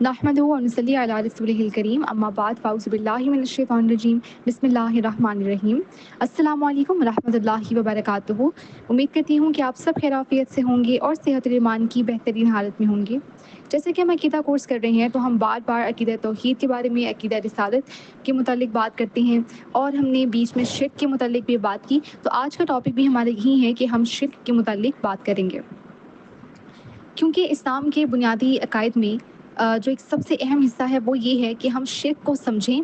نحمدہ و نصلی علی رسولہ الکریم اما بعد فاعوذ باللہ من الشیطان الرجیم بسم اللہ الرحمن الرحیم۔ السلام علیکم ورحمۃ اللہ وبرکاتہ۔ امید کرتی ہوں کہ آپ سب خیر عافیت سے ہوں گے اور صحت و ایمان کی بہترین حالت میں ہوں گے۔ جیسے کہ ہم عقیدہ کورس کر رہے ہیں تو ہم بار بار عقیدہ توحید کے بارے میں، عقیدہ رسالت کے متعلق بات کرتے ہیں، اور ہم نے بیچ میں شرک کے متعلق بھی بات کی۔ تو آج کا ٹاپک بھی ہمارا یہی ہے کہ ہم شرک کے متعلق بات کریں گے، کیونکہ اسلام کے بنیادی عقائد میں جو ایک سب سے اہم حصہ ہے وہ یہ ہے کہ ہم شرک کو سمجھیں،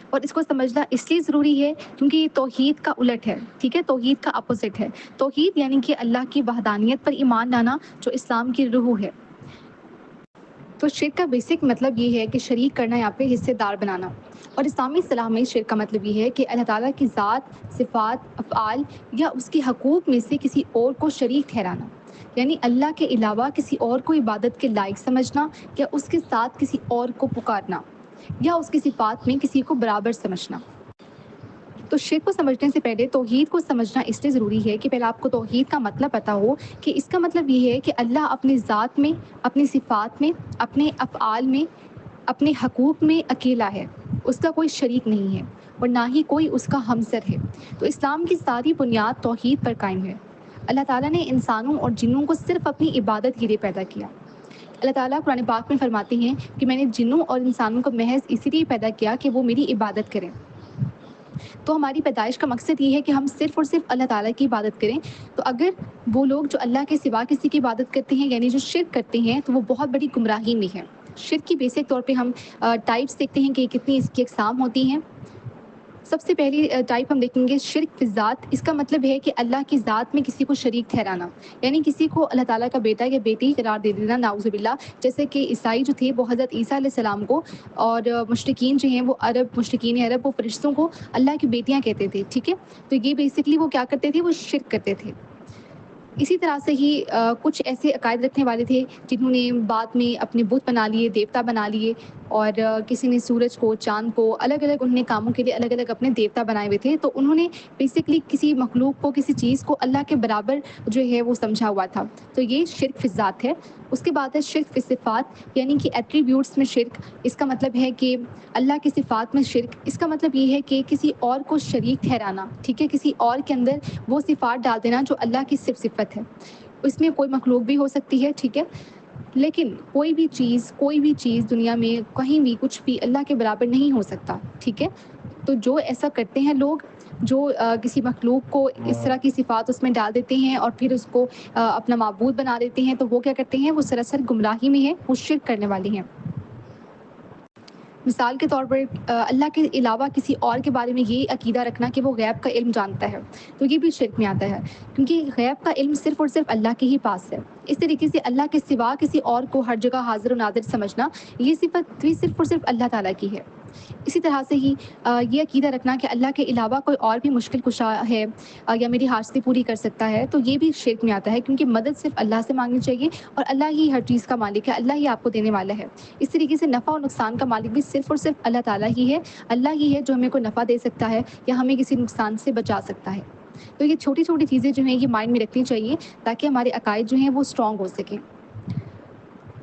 اور اس کو سمجھنا اس لیے ضروری ہے کیونکہ یہ توحید کا الٹ ہے، ٹھیک ہے، توحید کا اپوزٹ ہے۔ توحید یعنی کہ اللہ کی وحدانیت پر ایمان لانا، جو اسلام کی روح ہے۔ تو شرک کا بیسک مطلب یہ ہے کہ شریک کرنا یا پھر حصے دار بنانا، اور اسلامی اصطلاح میں شرک کا مطلب یہ ہے کہ اللہ تعالیٰ کی ذات، صفات، افعال یا اس کے حقوق میں سے کسی اور کو شریک ٹھہرانا، یعنی اللہ کے علاوہ کسی اور کو عبادت کے لائق سمجھنا، یا اس کے ساتھ کسی اور کو پکارنا، یا اس کی صفات میں کسی کو برابر سمجھنا۔ تو شرک کو سمجھنے سے پہلے توحید کو سمجھنا اس لیے ضروری ہے کہ پہلے آپ کو توحید کا مطلب پتہ ہو، کہ اس کا مطلب یہ ہے کہ اللہ اپنی ذات میں، اپنی صفات میں، اپنے افعال میں، اپنے حقوق میں اکیلا ہے، اس کا کوئی شریک نہیں ہے، اور نہ ہی کوئی اس کا ہمسر ہے۔ تو اسلام کی ساری بنیاد توحید پر قائم ہے۔ اللہ تعالیٰ نے انسانوں اور جنوں کو صرف اپنی عبادت کے لیے پیدا کیا۔ اللہ تعالیٰ قرآن پاک میں فرماتے ہیں کہ میں نے جنوں اور انسانوں کو محض اسی لیے پیدا کیا کہ وہ میری عبادت کریں۔ تو ہماری پیدائش کا مقصد یہ ہے کہ ہم صرف اور صرف اللہ تعالیٰ کی عبادت کریں۔ تو اگر وہ لوگ جو اللہ کے سوا کسی کی عبادت کرتے ہیں، یعنی جو شرک کرتے ہیں، تو وہ بہت بڑی گمراہی میں ہیں۔ شرک کی بیسک طور پہ ہم ٹائپس دیکھتے ہیں کہ کتنی اس کی اقسام ہوتی ہیں۔ سب سے پہلی ٹائپ ہم دیکھیں گے شرک فی الذات۔ اس کا مطلب ہے کہ اللہ کی ذات میں کسی کو شریک ٹھہرانا، یعنی کسی کو اللہ تعالیٰ کا بیٹا یا بیٹی قرار دے دینا، نعوذ باللہ۔ جیسے کہ عیسائی جو تھے وہ حضرت عیسیٰ علیہ السلام کو، اور مشرکین جو ہیں وہ مشرکین عرب، وہ فرشتوں کو اللہ کی بیٹیاں کہتے تھے، ٹھیک ہے۔ تو یہ بیسکلی وہ کیا کرتے تھے، وہ شرک کرتے تھے۔ اسی طرح سے ہی کچھ ایسے عقائد رکھنے والے تھے جنہوں نے بعد میں اپنے بت بنا لیے، دیوتا بنا لیے، اور کسی نے سورج کو، چاند کو، الگ الگ انہوں نے کاموں کے لیے الگ الگ اپنے دیوتا بنائے ہوئے تھے۔ تو انہوں نے بیسکلی کسی مخلوق کو، کسی چیز کو اللہ کے برابر جو ہے وہ سمجھا ہوا تھا۔ تو یہ شرک فی الذات ہے۔ اس کے بعد ہے شرک فی صفات، یعنی کہ ایٹریبیوٹس میں شرک۔ اس کا مطلب ہے کہ اللہ کی صفات میں شرک۔ اس کا مطلب یہ ہے کہ کسی اور کو شریک ٹھہرانا، ٹھیک ہے، کسی اور کے اندر وہ صفات ڈال دینا جو اللہ کی صرف صفت ہے۔ اس میں کوئی مخلوق بھی ہو سکتی ہے، ٹھیک ہے، لیکن کوئی بھی چیز دنیا میں کہیں بھی کچھ بھی اللہ کے برابر نہیں ہو سکتا، ٹھیک ہے۔ تو جو ایسا کرتے ہیں لوگ، جو کسی مخلوق کو اس طرح کی صفات اس میں ڈال دیتے ہیں اور پھر اس کو اپنا معبود بنا دیتے ہیں، تو وہ کیا کرتے ہیں، وہ سراسر گمراہی میں ہیں، وہ شرک کرنے والے ہیں۔ مثال کے طور پر اللہ کے علاوہ کسی اور کے بارے میں یہ عقیدہ رکھنا کہ وہ غیب کا علم جانتا ہے، تو یہ بھی شرک میں آتا ہے، کیونکہ غیب کا علم صرف اور صرف اللہ کے ہی پاس ہے۔ اس طریقے سے اللہ کے سوا کسی اور کو ہر جگہ حاضر و ناظر سمجھنا، یہ صفت بھی صرف اور صرف اللہ تعالیٰ کی ہے۔ اسی طرح سے ہی یہ عقیدہ رکھنا کہ اللہ کے علاوہ کوئی اور بھی مشکل کشا ہے یا میری حاجتیں پوری کر سکتا ہے، تو یہ بھی شرک میں آتا ہے، کیونکہ مدد صرف اللہ سے مانگنی چاہیے، اور اللہ ہی ہر چیز کا مالک ہے، اللہ ہی آپ کو دینے والا ہے۔ اس طریقے سے نفع اور نقصان کا مالک بھی صرف اور صرف اللہ تعالیٰ ہی ہے۔ اللہ ہی ہے جو ہمیں کوئی نفع دے سکتا ہے یا ہمیں کسی نقصان سے بچا سکتا ہے۔ تو یہ چھوٹی چھوٹی چیزیں جو ہیں یہ مائنڈ میں رکھنی چاہیے تاکہ ہمارے عقائد جو ہیں وہ اسٹرانگ ہو سکیں۔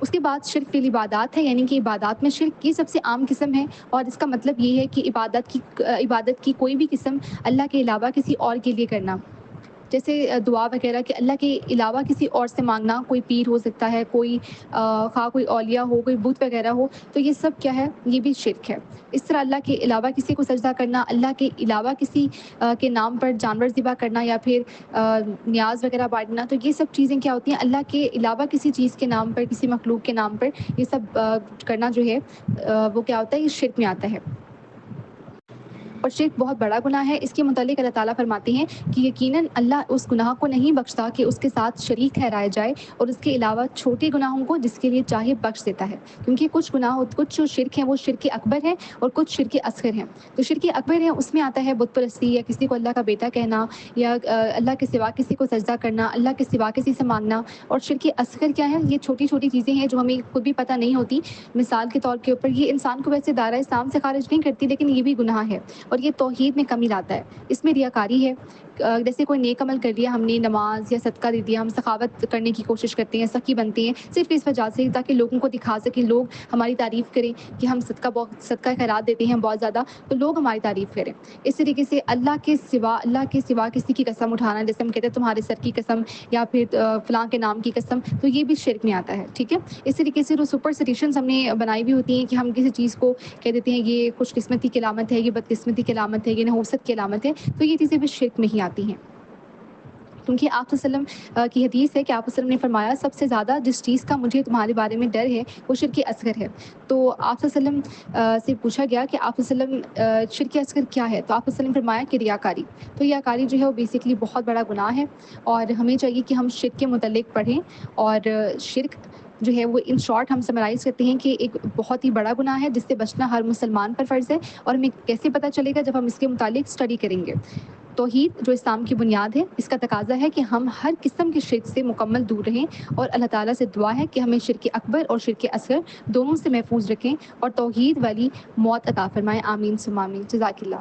اس کے بعد شرک فی العبادات ہے، یعنی کہ عبادات میں شرک، یہ سب سے عام قسم ہے، اور اس کا مطلب یہ ہے کہ عبادت کی کوئی بھی قسم اللہ کے علاوہ کسی اور کے لیے کرنا، جیسے دعا وغیرہ کہ اللہ کے علاوہ کسی اور سے مانگنا، کوئی پیر ہو سکتا ہے، کوئی خواہ کوئی اولیاء ہو، کوئی بت وغیرہ ہو، تو یہ سب کیا ہے، یہ بھی شرک ہے۔ اس طرح اللہ کے علاوہ کسی کو سجدہ کرنا، اللہ کے علاوہ کسی کے نام پر جانور ذبح کرنا، یا پھر نیاز وغیرہ بانٹنا، تو یہ سب چیزیں کیا ہوتی ہیں، اللہ کے علاوہ کسی چیز کے نام پر، کسی مخلوق کے نام پر یہ سب کرنا جو ہے وہ کیا ہوتا ہے، یہ شرک میں آتا ہے، اور شرک بہت بڑا گناہ ہے۔ اس کے متعلق اللہ تعالیٰ فرماتے ہیں کہ یقیناً اللہ اس گناہ کو نہیں بخشتا کہ اس کے ساتھ شریک ٹھہرایا جائے، اور اس کے علاوہ چھوٹے گناہوں کو جس کے لیے چاہے بخش دیتا ہے، کیونکہ کچھ جو شرک ہیں وہ شرک اکبر ہے، اور کچھ شرک اصغر ہیں۔ تو شرک اکبر ہے، اس میں آتا ہے بت پرستی، یا کسی کو اللہ کا بیٹا کہنا، یا اللہ کے سوا کسی کو سجدہ کرنا، اللہ کے سوا کسی سے مانگنا۔ اور شرک اصغر کیا ہے، یہ چھوٹی چھوٹی چیزیں ہیں جو ہمیں خود بھی پتہ نہیں ہوتی۔ مثال کے طور کے اوپر یہ انسان کو ویسے دائرہ اسلام سے خارج نہیں کرتی، لیکن یہ بھی گناہ ہے۔ اور یہ توحید میں کمی لاتا ہے، اس میں ریاکاری ہے۔ جیسے کوئی نیک عمل کر لیا ہم نے، نماز یا صدقہ دے دیا، ہم سخاوت کرنے کی کوشش کرتے ہیں، سخی بنتے ہیں صرف اس وجہ سے تاکہ لوگوں کو دکھا سکیں، لوگ ہماری تعریف کریں کہ ہم صدقہ خیرات دیتے ہیں بہت زیادہ، تو لوگ ہماری تعریف کریں۔ اس طریقے سے اللہ کے سوا کسی کی قسم اٹھانا، جیسے ہم کہتے ہیں تمہارے سر کی قسم یا پھر فلاں کے نام کی قسم، تو یہ بھی شرک میں آتا ہے، ٹھیک ہے۔ اس طریقے سے جو سپرسٹیشنز ہم نے بنائی بھی ہوتی ہیں کہ ہم کسی چیز کو کہہ دیتے ہیں یہ خوش قسمتی کی علامت ہے، یہ بدقسمتی کی علامت ہے، یہ نحوست کی علامت ہے، تو یہ چیزیں بھی شرک میں ہی آتی ہیں۔ کیونکہ آپ صلی اللہ علیہ وسلم کی حدیث ہے کہ آپ صلی اللہ علیہ وسلم نے فرمایا سب سے زیادہ جس چیز کا مجھے تمہارے بارے میں ڈر ہے وہ شرک اصغر ہے۔ تو آپ صلی اللہ علیہ وسلم سے پوچھا گیا کہ آپ صلی اللہ علیہ وسلم شرک اصغر کیا ہے، تو آپ صلی اللہ علیہ وسلم نے فرمایا کہ ریاکاری۔ تو ریاکاری جو ہے وہ بیسکلی بہت بڑا گناہ ہے، اور ہمیں چاہیے کہ ہم شرک کے متعلق پڑھیں، اور شرک جو ہے وہ ان شارٹ ہم سمرائز کرتے ہیں کہ ایک بہت ہی بڑا گناہ ہے جس سے بچنا ہر مسلمان پر فرض ہے، اور ہمیں کیسے پتہ چلے گا؟ جب ہم اس کے متعلق اسٹڈی کریں گے۔ توحید جو اسلام کی بنیاد ہے، اس کا تقاضا ہے کہ ہم ہر قسم کے شرک سے مکمل دور رہیں، اور اللہ تعالیٰ سے دعا ہے کہ ہمیں شرک اکبر اور شرک اصغر دونوں سے محفوظ رکھیں اور توحید والی موت عطا فرمائیں۔ آمین ثم آمین۔ جزاک اللہ۔